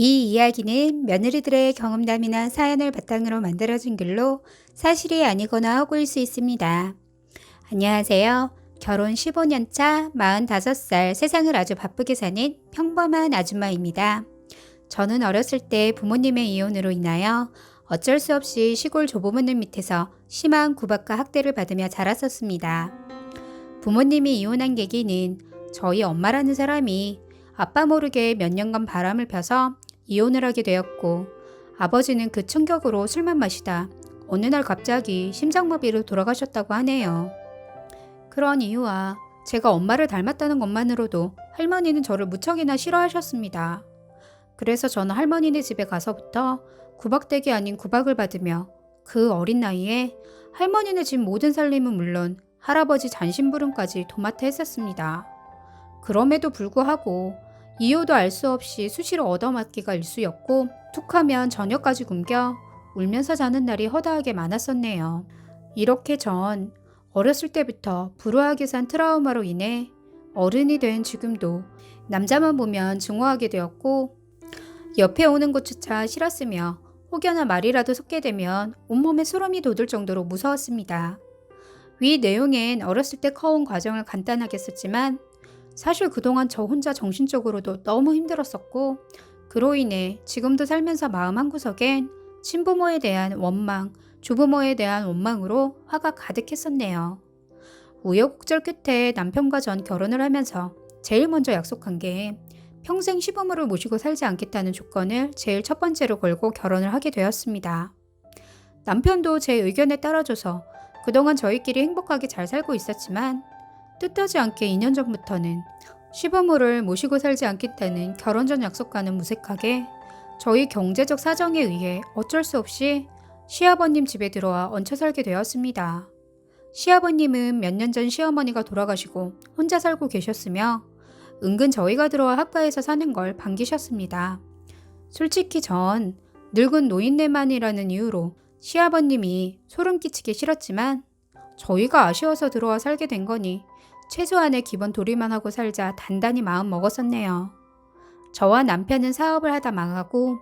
이 이야기는 며느리들의 경험담이나 사연을 바탕으로 만들어진 글로 사실이 아니거나 허구일 수 있습니다. 안녕하세요. 결혼 15년 차 45살 세상을 아주 바쁘게 사는 평범한 아줌마입니다. 저는 어렸을 때 부모님의 이혼으로 인하여 어쩔 수 없이 시골 조부모님 밑에서 심한 구박과 학대를 받으며 자랐었습니다. 부모님이 이혼한 계기는 저희 엄마라는 사람이 아빠 모르게 몇 년간 바람을 펴서 이혼을 하게 되었고, 아버지는 그 충격으로 술만 마시다 어느 날 갑자기 심장마비로 돌아가셨다고 하네요. 그런 이유와 제가 엄마를 닮았다는 것만으로도 할머니는 저를 무척이나 싫어하셨습니다. 그래서 저는 할머니네 집에 가서부터 구박대기 아닌 구박을 받으며 그 어린 나이에 할머니네 집 모든 살림은 물론 할아버지 잔심부름까지 도맡아 했었습니다. 그럼에도 불구하고 이유도 알 수 없이 수시로 얻어맞기가 일쑤였고, 툭하면 저녁까지 굶겨 울면서 자는 날이 허다하게 많았었네요. 이렇게 전 어렸을 때부터 불우하게 산 트라우마로 인해 어른이 된 지금도 남자만 보면 증오하게 되었고, 옆에 오는 것조차 싫었으며 혹여나 말이라도 섞게 되면 온몸에 소름이 돋을 정도로 무서웠습니다. 위 내용엔 어렸을 때 커온 과정을 간단하게 썼지만 사실 그동안 저 혼자 정신적으로도 너무 힘들었었고, 그로 인해 지금도 살면서 마음 한구석엔 친부모에 대한 원망, 조부모에 대한 원망으로 화가 가득했었네요. 우여곡절 끝에 남편과 전 결혼을 하면서 제일 먼저 약속한 게 평생 시부모를 모시고 살지 않겠다는 조건을 제일 첫 번째로 걸고 결혼을 하게 되었습니다. 남편도 제 의견에 따라줘서 그동안 저희끼리 행복하게 잘 살고 있었지만, 뜻하지 않게 2년 전부터는 시부모를 모시고 살지 않겠다는 결혼 전 약속과는 무색하게 저희 경제적 사정에 의해 어쩔 수 없이 시아버님 집에 들어와 얹혀 살게 되었습니다. 시아버님은 몇 년 전 시어머니가 돌아가시고 혼자 살고 계셨으며 은근 저희가 들어와 학가에서 사는 걸 반기셨습니다. 솔직히 전 늙은 노인네만이라는 이유로 시아버님이 소름 끼치기 싫었지만, 저희가 아쉬워서 들어와 살게 된 거니 최소한의 기본 도리만 하고 살자 단단히 마음 먹었었네요. 저와 남편은 사업을 하다 망하고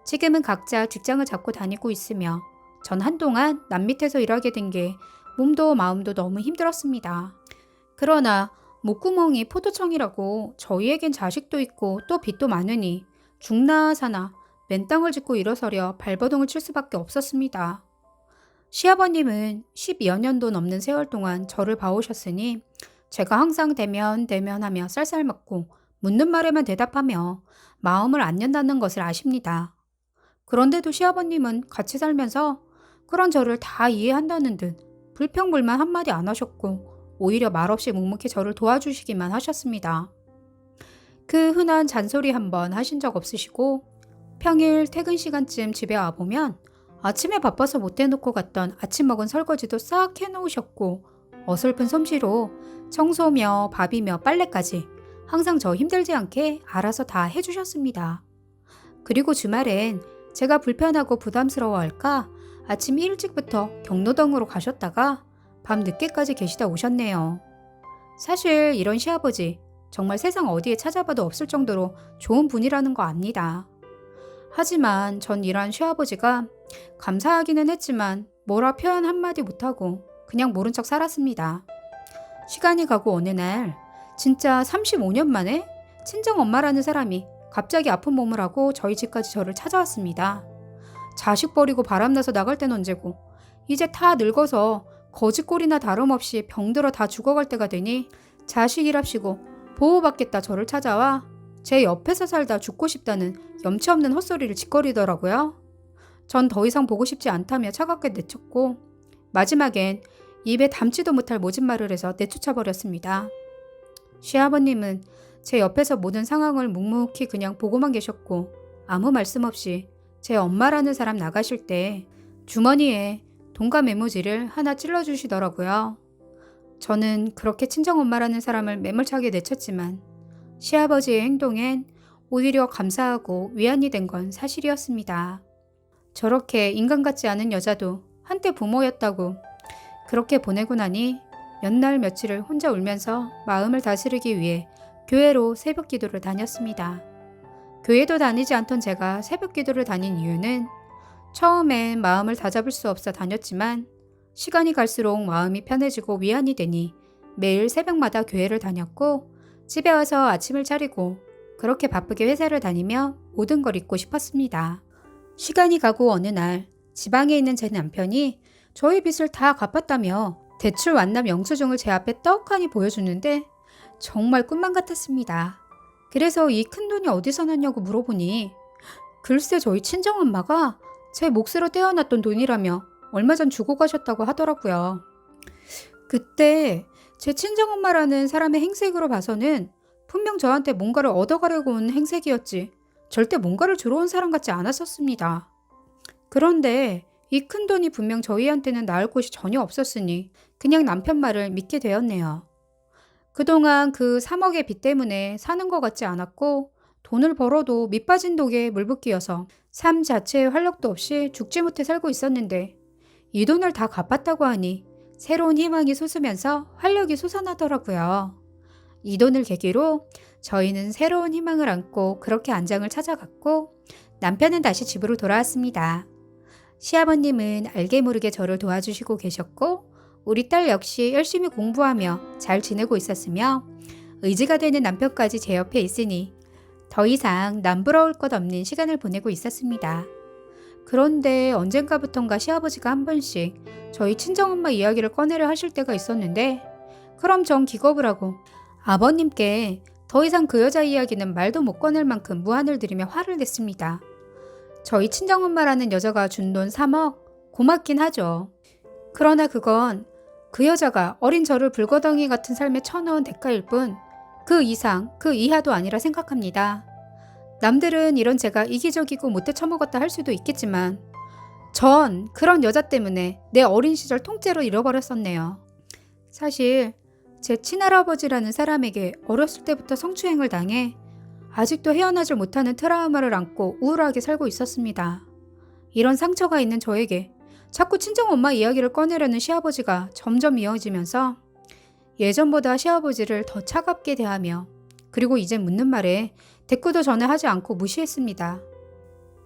지금은 각자 직장을 잡고 다니고 있으며, 전 한동안 남 밑에서 일하게 된 게 몸도 마음도 너무 힘들었습니다. 그러나 목구멍이 포도청이라고 저희에겐 자식도 있고 또 빚도 많으니 죽나 사나 맨 땅을 짚고 일어서려 발버둥을 칠 수밖에 없었습니다. 시아버님은 12여 년도 넘는 세월 동안 저를 봐오셨으니 제가 항상 대면하며 쌀쌀 맞고 묻는 말에만 대답하며 마음을 안 연다는 것을 아십니다. 그런데도 시아버님은 같이 살면서 그런 저를 다 이해한다는 듯 불평불만 한마디 안 하셨고, 오히려 말없이 묵묵히 저를 도와주시기만 하셨습니다. 그 흔한 잔소리 한번 하신 적 없으시고, 평일 퇴근 시간쯤 집에 와보면 아침에 바빠서 못 해놓고 갔던 아침 먹은 설거지도 싹 해놓으셨고, 어설픈 솜씨로 청소며 밥이며 빨래까지 항상 저 힘들지 않게 알아서 다 해주셨습니다. 그리고 주말엔 제가 불편하고 부담스러워할까 아침 일찍부터 경로당으로 가셨다가 밤 늦게까지 계시다 오셨네요. 사실 이런 시아버지 정말 세상 어디에 찾아봐도 없을 정도로 좋은 분이라는 거 압니다. 하지만 전 이런 시아버지가 감사하기는 했지만 뭐라 표현 한마디 못하고 그냥 모른 척 살았습니다. 시간이 가고 어느 날 진짜 35년 만에 친정엄마라는 사람이 갑자기 아픈 몸을 하고 저희 집까지 저를 찾아왔습니다. 자식 버리고 바람나서 나갈 땐 언제고 이제 다 늙어서 거지꼴이나 다름없이 병들어 다 죽어갈 때가 되니 자식이랍시고 보호받겠다 저를 찾아와 제 옆에서 살다 죽고 싶다는 염치 없는 헛소리를 짓거리더라고요. 전 더 이상 보고 싶지 않다며 차갑게 내쳤고, 마지막엔 입에 담지도 못할 모진 말을 해서 내쫓아버렸습니다. 시아버님은 제 옆에서 모든 상황을 묵묵히 그냥 보고만 계셨고, 아무 말씀 없이 제 엄마라는 사람 나가실 때 주머니에 돈과 메모지를 하나 찔러주시더라고요. 저는 그렇게 친정엄마라는 사람을 매몰차게 내쳤지만 시아버지의 행동엔 오히려 감사하고 위안이 된 건 사실이었습니다. 저렇게 인간 같지 않은 여자도 한때 부모였다고 그렇게 보내고 나니 몇 날 며칠을 혼자 울면서 마음을 다스리기 위해 교회로 새벽 기도를 다녔습니다. 교회도 다니지 않던 제가 새벽 기도를 다닌 이유는 처음엔 마음을 다잡을 수 없어 다녔지만 시간이 갈수록 마음이 편해지고 위안이 되니 매일 새벽마다 교회를 다녔고 집에 와서 아침을 차리고 그렇게 바쁘게 회사를 다니며 모든 걸 잊고 싶었습니다. 시간이 가고 어느 날 지방에 있는 제 남편이 저희 빚을 다 갚았다며 대출 완납 영수증을 제 앞에 떡하니 보여주는데 정말 꿈만 같았습니다. 그래서 이 큰돈이 어디서 났냐고 물어보니 글쎄 저희 친정엄마가 제 몫으로 떼어놨던 돈이라며 얼마 전 주고 가셨다고 하더라고요. 그때 제 친정엄마라는 사람의 행색으로 봐서는 분명 저한테 뭔가를 얻어가려고 온 행색이었지 절대 뭔가를 주러 온 사람 같지 않았었습니다. 그런데 이 큰돈이 분명 저희한테는 나을 곳이 전혀 없었으니 그냥 남편 말을 믿게 되었네요. 그동안 그 3억의 빚 때문에 사는 것 같지 않았고 돈을 벌어도 밑빠진 독에 물붓기여서 삶 자체에 활력도 없이 죽지 못해 살고 있었는데 이 돈을 다 갚았다고 하니 새로운 희망이 솟으면서 활력이 솟아나더라고요. 이 돈을 계기로 저희는 새로운 희망을 안고 그렇게 안장을 찾아갔고 남편은 다시 집으로 돌아왔습니다. 시아버님은 알게 모르게 저를 도와주시고 계셨고 우리 딸 역시 열심히 공부하며 잘 지내고 있었으며 의지가 되는 남편까지 제 옆에 있으니 더 이상 남부러울 것 없는 시간을 보내고 있었습니다. 그런데 언젠가부턴가 시아버지가 한 번씩 저희 친정엄마 이야기를 꺼내려 하실 때가 있었는데 그럼 전 기겁을 하고 아버님께 더 이상 그 여자 이야기는 말도 못 꺼낼 만큼 무안을 들이며 화를 냈습니다. 저희 친정엄마라는 여자가 준 돈 3억 고맙긴 하죠. 그러나 그건 그 여자가 어린 저를 불거덩이 같은 삶에 쳐넣은 대가일 뿐 그 이상, 그 이하도 아니라 생각합니다. 남들은 이런 제가 이기적이고 못돼 처먹었다 할 수도 있겠지만 전 그런 여자 때문에 내 어린 시절 통째로 잃어버렸었네요. 사실 제 친할아버지라는 사람에게 어렸을 때부터 성추행을 당해 아직도 헤어나질 못하는 트라우마를 안고 우울하게 살고 있었습니다. 이런 상처가 있는 저에게 자꾸 친정엄마 이야기를 꺼내려는 시아버지가 점점 미워지면서 예전보다 시아버지를 더 차갑게 대하며 그리고 이젠 묻는 말에 대꾸도 전혀 하지 않고 무시했습니다.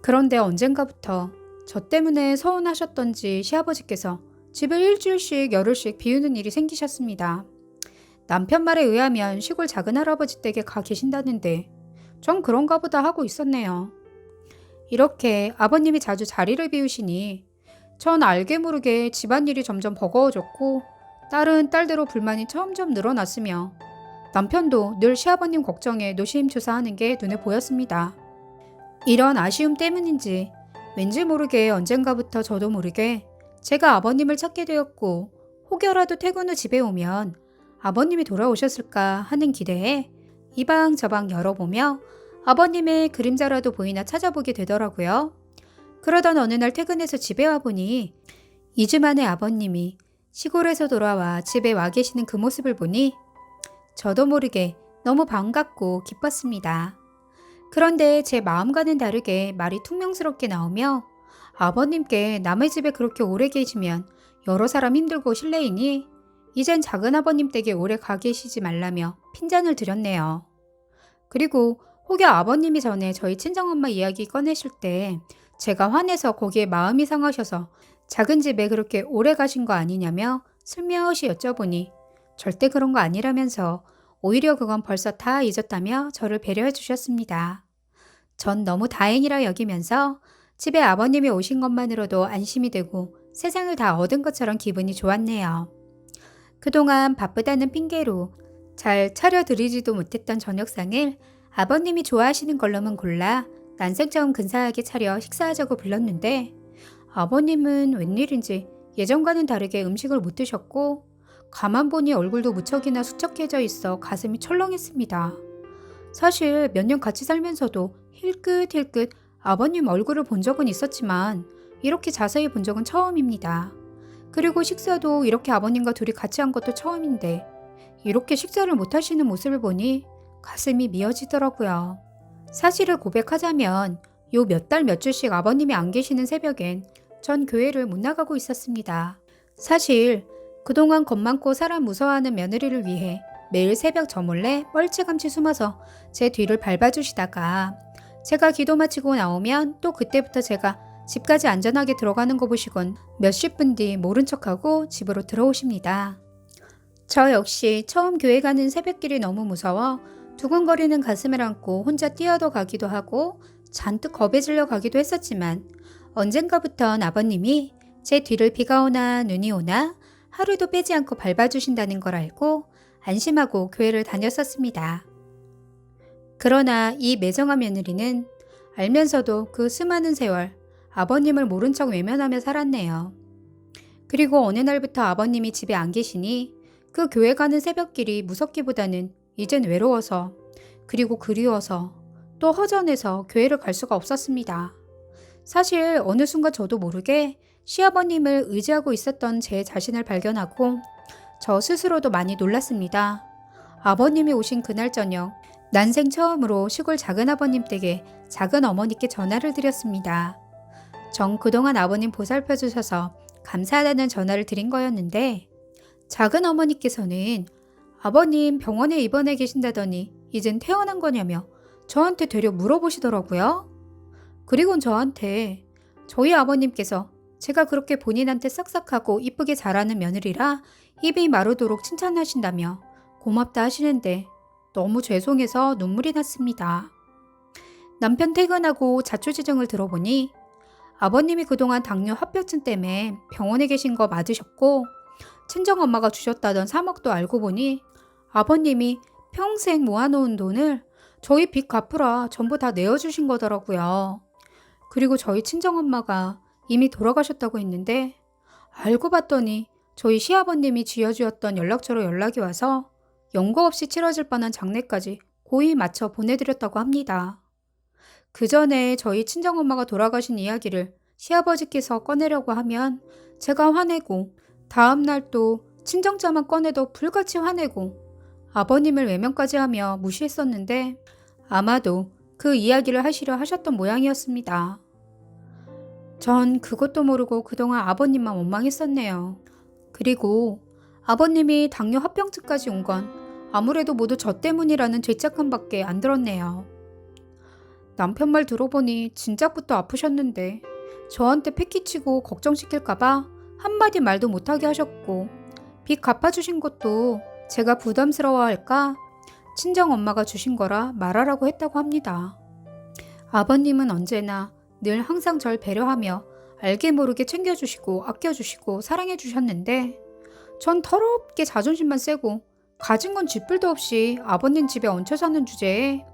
그런데 언젠가부터 저 때문에 서운하셨던지 시아버지께서 집을 일주일씩 열흘씩 비우는 일이 생기셨습니다. 남편 말에 의하면 시골 작은할아버지 댁에 가 계신다는데 전 그런가 보다 하고 있었네요. 이렇게 아버님이 자주 자리를 비우시니 전 알게 모르게 집안일이 점점 버거워졌고 딸은 딸대로 불만이 점점 늘어났으며 남편도 늘 시아버님 걱정에 노심초사하는 게 눈에 보였습니다. 이런 아쉬움 때문인지 왠지 모르게 언젠가부터 저도 모르게 제가 아버님을 찾게 되었고 혹여라도 퇴근 후 집에 오면 아버님이 돌아오셨을까 하는 기대에 이방 저방 열어보며 아버님의 그림자라도 보이나 찾아보게 되더라고요. 그러던 어느 날 퇴근해서 집에 와보니 2주 만에 아버님이 시골에서 돌아와 집에 와 계시는 그 모습을 보니 저도 모르게 너무 반갑고 기뻤습니다. 그런데 제 마음과는 다르게 말이 퉁명스럽게 나오며 아버님께 남의 집에 그렇게 오래 계시면 여러 사람 힘들고 실례이니 이젠 작은아버님 댁에 오래 가 계시지 말라며 핀잔을 드렸네요. 그리고 혹여 아버님이 전에 저희 친정엄마 이야기 꺼내실 때 제가 화내서 거기에 마음이 상하셔서 작은 집에 그렇게 오래 가신 거 아니냐며 슬며시 여쭤보니 절대 그런 거 아니라면서 오히려 그건 벌써 다 잊었다며 저를 배려해 주셨습니다. 전 너무 다행이라 여기면서 집에 아버님이 오신 것만으로도 안심이 되고 세상을 다 얻은 것처럼 기분이 좋았네요. 그동안 바쁘다는 핑계로 잘 차려드리지도 못했던 저녁상을 아버님이 좋아하시는 걸로만 골라 난생 처음 근사하게 차려 식사하자고 불렀는데 아버님은 웬일인지 예전과는 다르게 음식을 못 드셨고 가만 보니 얼굴도 무척이나 수척해져 있어 가슴이 철렁했습니다. 사실 몇 년 같이 살면서도 힐끗힐끗 아버님 얼굴을 본 적은 있었지만 이렇게 자세히 본 적은 처음입니다. 그리고 식사도 이렇게 아버님과 둘이 같이 한 것도 처음인데 이렇게 식사를 못 하시는 모습을 보니 가슴이 미어지더라고요. 사실을 고백하자면 요 몇 달 몇 주씩 아버님이 안 계시는 새벽엔 전 교회를 못 나가고 있었습니다. 사실 그동안 겁 많고 사람 무서워하는 며느리를 위해 매일 새벽 저 몰래 멀찌감치 숨어서 제 뒤를 밟아주시다가 제가 기도 마치고 나오면 또 그때부터 제가 집까지 안전하게 들어가는 거 보시곤 몇십 분 뒤 모른 척하고 집으로 들어오십니다. 저 역시 처음 교회 가는 새벽길이 너무 무서워 두근거리는 가슴을 안고 혼자 뛰어도 가기도 하고 잔뜩 겁에 질려 가기도 했었지만 언젠가부턴 아버님이 제 뒤를 비가 오나 눈이 오나 하루도 빼지 않고 밟아주신다는 걸 알고 안심하고 교회를 다녔었습니다. 그러나 이 매정한 며느리는 알면서도 그 수많은 세월 아버님을 모른 척 외면하며 살았네요. 그리고 어느 날부터 아버님이 집에 안 계시니 그 교회 가는 새벽길이 무섭기보다는 이젠 외로워서 그리고 그리워서 또 허전해서 교회를 갈 수가 없었습니다. 사실 어느 순간 저도 모르게 시아버님을 의지하고 있었던 제 자신을 발견하고 저 스스로도 많이 놀랐습니다. 아버님이 오신 그날 저녁 난생 처음으로 시골 작은아버님 댁에 작은어머니께 전화를 드렸습니다. 전 그동안 아버님 보살펴 주셔서 감사하다는 전화를 드린 거였는데 작은어머니께서는 아버님 병원에 입원해 계신다더니 이젠 퇴원한 거냐며 저한테 되려 물어보시더라고요. 그리곤 저한테 저희 아버님께서 제가 그렇게 본인한테 싹싹하고 이쁘게 자라는 며느리라 입이 마르도록 칭찬하신다며 고맙다 하시는데 너무 죄송해서 눈물이 났습니다. 남편 퇴근하고 자초지종을 들어보니 아버님이 그동안 당뇨 합병증 때문에 병원에 계신 거 맞으셨고 친정엄마가 주셨다던 3억도 알고 보니 아버님이 평생 모아놓은 돈을 저희 빚 갚으라 전부 다 내어주신 거더라고요. 그리고 저희 친정엄마가 이미 돌아가셨다고 했는데 알고 봤더니 저희 시아버님이 쥐어주었던 연락처로 연락이 와서 연고 없이 치러질 뻔한 장례까지 고이 맞춰 보내드렸다고 합니다. 그 전에 저희 친정엄마가 돌아가신 이야기를 시아버지께서 꺼내려고 하면 제가 화내고 다음날 또 친정자만 꺼내도 불같이 화내고 아버님을 외면까지 하며 무시했었는데 아마도 그 이야기를 하시려 하셨던 모양이었습니다. 전 그것도 모르고 그동안 아버님만 원망했었네요. 그리고 아버님이 당뇨 합병증까지 온 건 아무래도 모두 저 때문이라는 죄책감밖에 안 들었네요. 남편 말 들어보니 진작부터 아프셨는데 저한테 패기치고 걱정시킬까봐 한마디 말도 못하게 하셨고 빚 갚아주신 것도 제가 부담스러워할까 친정엄마가 주신 거라 말하라고 했다고 합니다. 아버님은 언제나 늘 항상 절 배려하며 알게 모르게 챙겨주시고 아껴주시고 사랑해주셨는데 전 더럽게 자존심만 세고 가진 건 쥐뿔도 없이 아버님 집에 얹혀 사는 주제에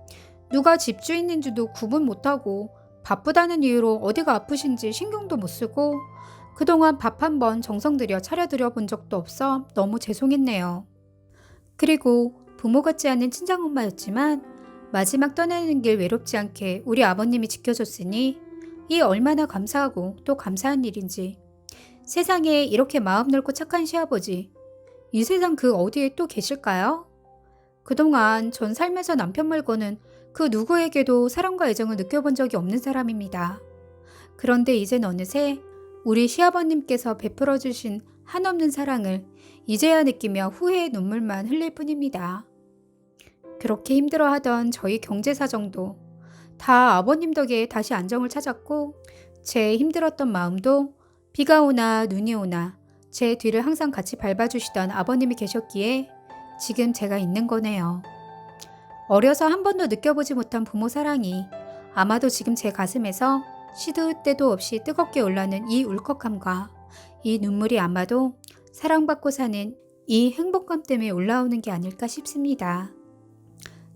누가 집주인인지도 구분 못하고 바쁘다는 이유로 어디가 아프신지 신경도 못 쓰고 그동안 밥 한 번 정성 들여 차려드려 본 적도 없어 너무 죄송했네요. 그리고 부모 같지 않은 친정엄마였지만 마지막 떠나는 길 외롭지 않게 우리 아버님이 지켜줬으니 이 얼마나 감사하고 또 감사한 일인지. 세상에 이렇게 마음 넓고 착한 시아버지 이 세상 그 어디에 또 계실까요? 그동안 전 살면서 남편 말고는 그 누구에게도 사랑과 애정을 느껴본 적이 없는 사람입니다. 그런데 이젠 어느새 우리 시아버님께서 베풀어 주신 한없는 사랑을 이제야 느끼며 후회의 눈물만 흘릴 뿐입니다. 그렇게 힘들어하던 저희 경제 사정도 다 아버님 덕에 다시 안정을 찾았고 제 힘들었던 마음도 비가 오나 눈이 오나 제 뒤를 항상 같이 밟아주시던 아버님이 계셨기에 지금 제가 있는 거네요. 어려서 한 번도 느껴보지 못한 부모 사랑이 아마도 지금 제 가슴에서 시도 때도 없이 뜨겁게 올라오는 이 울컥함과 이 눈물이 아마도 사랑받고 사는 이 행복감 때문에 올라오는 게 아닐까 싶습니다.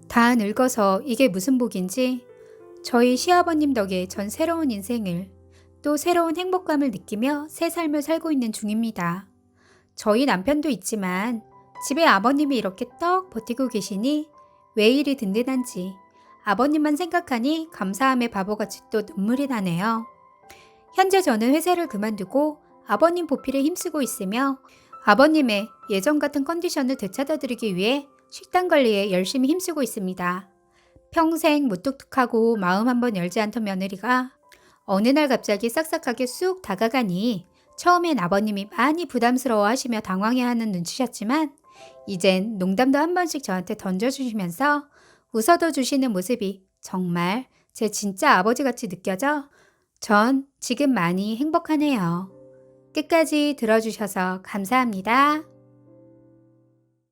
다 늙어서 이게 무슨 복인지 저희 시아버님 덕에 전 새로운 인생을 또 새로운 행복감을 느끼며 새 삶을 살고 있는 중입니다. 저희 남편도 있지만 집에 아버님이 이렇게 떡 버티고 계시니 왜 이리 든든한지 아버님만 생각하니 감사함에 바보같이 또 눈물이 나네요. 현재 저는 회사를 그만두고 아버님 보필에 힘쓰고 있으며 아버님의 예전 같은 컨디션을 되찾아드리기 위해 식단 관리에 열심히 힘쓰고 있습니다. 평생 무뚝뚝하고 마음 한번 열지 않던 며느리가 어느 날 갑자기 싹싹하게 쑥 다가가니 처음엔 아버님이 많이 부담스러워 하시며 당황해하는 눈치셨지만 이젠 농담도 한 번씩 저한테 던져주시면서 웃어도 주시는 모습이 정말 제 진짜 아버지같이 느껴져? 전 지금 많이 행복하네요. 끝까지 들어주셔서 감사합니다.